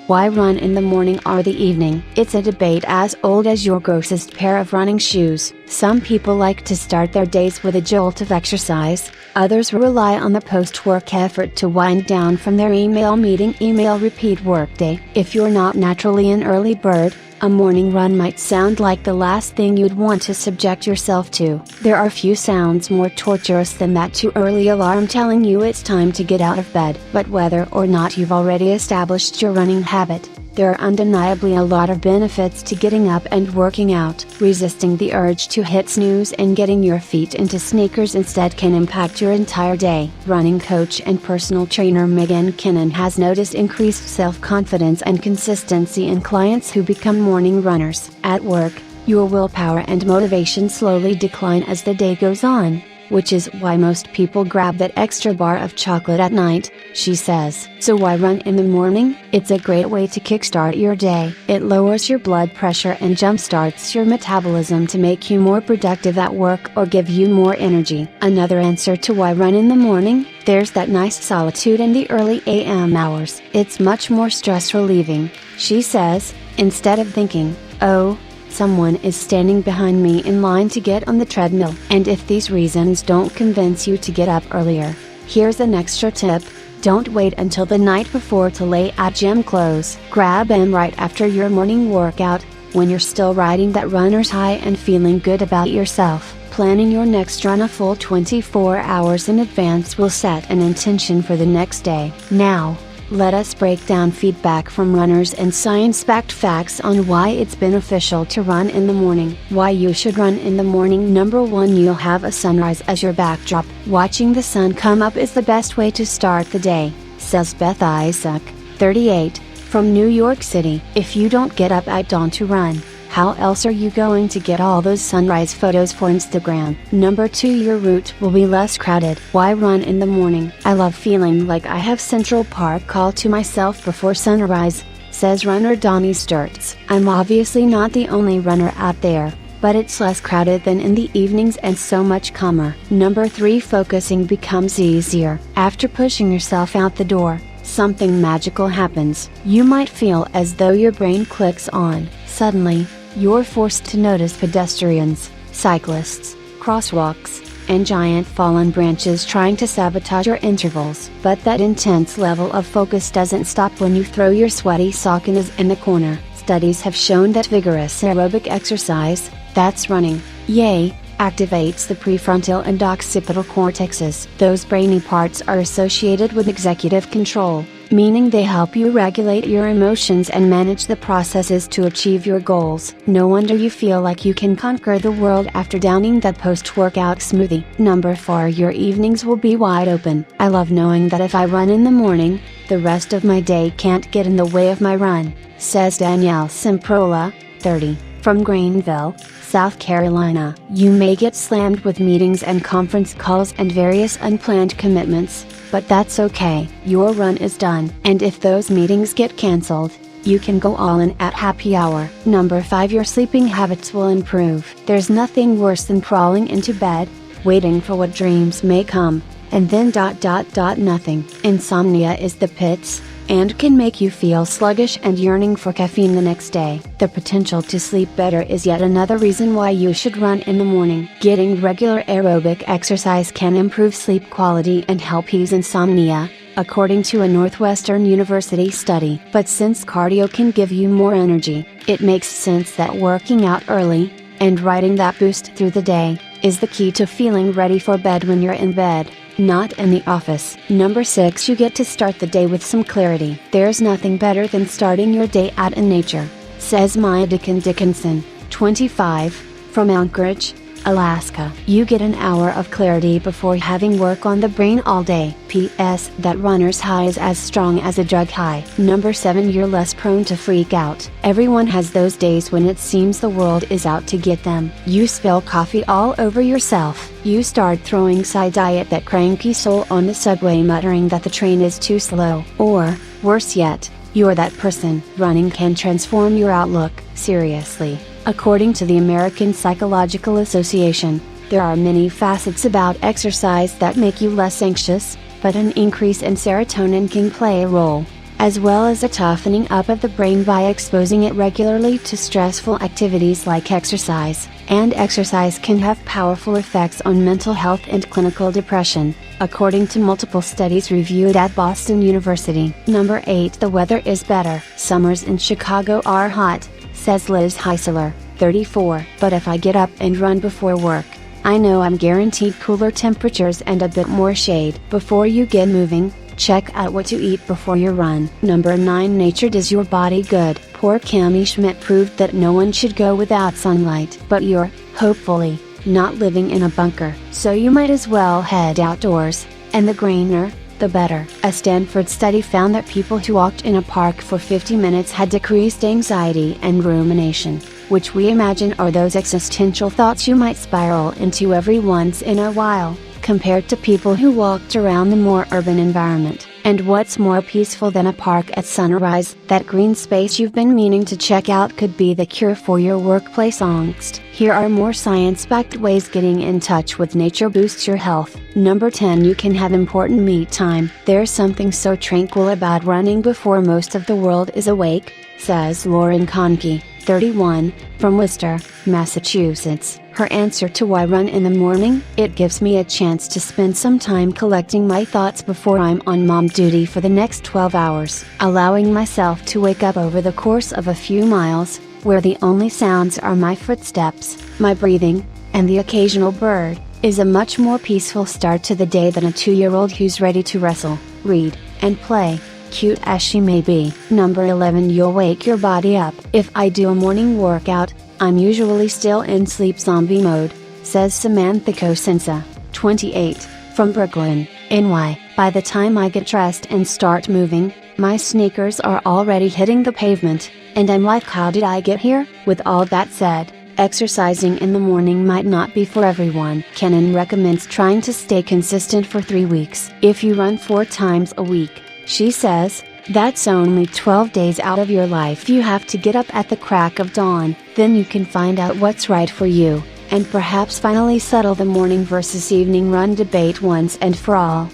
Why run in the morning or the evening? It's a debate as old as your grossest pair of running shoes. Some people like to start their days with a jolt of exercise, others rely on the post-work effort to wind down from their email repeat workday. If you're not naturally an early bird, a morning run might sound like the last thing you'd want to subject yourself to. There are few sounds more torturous than that too early alarm telling you it's time to get out of bed. But whether or not you've already established your running habit, there are undeniably a lot of benefits to getting up and working out. Resisting the urge to hit snooze and getting your feet into sneakers instead can impact your entire day. Running coach and personal trainer Megan Kinnan has noticed increased self-confidence and consistency in clients who become morning runners. At work, your willpower and motivation slowly decline as the day goes on, which is why most people grab that extra bar of chocolate at night, she says. So why run in the morning? It's a great way to kickstart your day. It lowers your blood pressure and jumpstarts your metabolism to make you more productive at work or give you more energy. Another answer to why run in the morning: there's that nice solitude in the early AM hours. It's much more stress relieving, she says, instead of thinking, oh, someone is standing behind me in line to get on the treadmill. And if these reasons don't convince you to get up earlier, here's an extra tip: don't wait until the night before to lay out gym clothes. Grab them right after your morning workout, when you're still riding that runner's high and feeling good about yourself. Planning your next run a full 24 hours in advance will set an intention for the next day. Now, let us break down feedback from runners and science-backed facts on why it's beneficial to run in the morning. Why you should run in the morning. Number 1, you'll have a sunrise as your backdrop. Watching the sun come up is the best way to start the day, says Beth Isaac, 38, from New York City. If you don't get up at dawn to run, how else are you going to get all those sunrise photos for Instagram? Number 2, your route will be less crowded. Why run in the morning? I love feeling like I have Central Park all to myself before sunrise, says runner Donnie Sturts. I'm obviously not the only runner out there, but it's less crowded than in the evenings and so much calmer. Number 3, focusing becomes easier. After pushing yourself out the door, something magical happens. You might feel as though your brain clicks on. Suddenly, you're forced to notice pedestrians, cyclists, crosswalks, and giant fallen branches trying to sabotage your intervals. But that intense level of focus doesn't stop when you throw your sweaty sock in the corner. Studies have shown that vigorous aerobic exercise, that's running, activates the prefrontal and occipital cortexes. Those brainy parts are associated with executive control, meaning they help you regulate your emotions and manage the processes to achieve your goals. No wonder you feel like you can conquer the world after downing that post-workout smoothie. Number 4, your evenings will be wide open. I love knowing that if I run in the morning, the rest of my day can't get in the way of my run, says Danielle Simprola, 30, from Greenville, South Carolina. You may get slammed with meetings and conference calls and various unplanned commitments, but that's okay. Your run is done. And if those meetings get cancelled, you can go all in at happy hour. Number 5, your sleeping habits will improve. There's nothing worse than crawling into bed, waiting for what dreams may come, and then nothing. Insomnia is the pits, and can make you feel sluggish and yearning for caffeine the next day. The potential to sleep better is yet another reason why you should run in the morning. Getting regular aerobic exercise can improve sleep quality and help ease insomnia, according to a Northwestern University study. But since cardio can give you more energy, it makes sense that working out early, and riding that boost through the day, is the key to feeling ready for bed when you're in bed, not in the office. Number 6, you get to start the day with some clarity. There's nothing better than starting your day out in nature, says Maya Dickinson, 25, from Anchorage, Alaska. You get an hour of clarity before having work on the brain all day. P.S. That runner's high is as strong as a drug high. Number 7, you're less prone to freak out. Everyone has those days when it seems the world is out to get them. You spill coffee all over yourself. You start throwing side-eye at that cranky soul on the subway muttering that the train is too slow. Or, worse yet, you're that person. Running can transform your outlook. Seriously. According to the American Psychological Association, there are many facets about exercise that make you less anxious, but an increase in serotonin can play a role. as well as a toughening up of the brain by exposing it regularly to stressful activities like exercise, and exercise can have powerful effects on mental health and clinical depression, according to multiple studies reviewed at Boston University. Number 8. The weather is better. Summers in Chicago are hot, says Liz Heisler, 34. But if I get up and run before work, I know I'm guaranteed cooler temperatures and a bit more shade. Before you get moving, check out what to eat before your run. Number 9. Nature does your body good. Poor Kimmy Schmidt proved that no one should go without sunlight. But you're, hopefully, not living in a bunker. So you might as well head outdoors, and the greener, the better. A Stanford study found that people who walked in a park for 50 minutes had decreased anxiety and rumination, which we imagine are those existential thoughts you might spiral into every once in a while, compared to people who walked around the more urban environment. And what's more peaceful than a park at sunrise? That green space you've been meaning to check out could be the cure for your workplace angst. Here are more science-backed ways getting in touch with nature boosts your health. Number 10. You can have important me time. There's something so tranquil about running before most of the world is awake, says Lauren Conkey, 31, from Worcester, Massachusetts. Her answer to why run in the morning? It gives me a chance to spend some time collecting my thoughts before I'm on mom duty for the next 12 hours. Allowing myself to wake up over the course of a few miles, where the only sounds are my footsteps, my breathing, and the occasional bird, is a much more peaceful start to the day than a 2-year-old who's ready to wrestle, read, and play, cute as she may be. Number 11. You'll wake your body up. If I do a morning workout, I'm usually still in sleep zombie mode, says Samantha Cosenza, 28, from Brooklyn, NY. By the time I get dressed and start moving, my sneakers are already hitting the pavement, and I'm like, how did I get here? With all that said, exercising in the morning might not be for everyone. Kennan recommends trying to stay consistent for 3 weeks. If you run 4 times a week, she says, that's only 12 days out of your life. You have to get up at the crack of dawn, then you can find out what's right for you, and perhaps finally settle the morning versus evening run debate once and for all.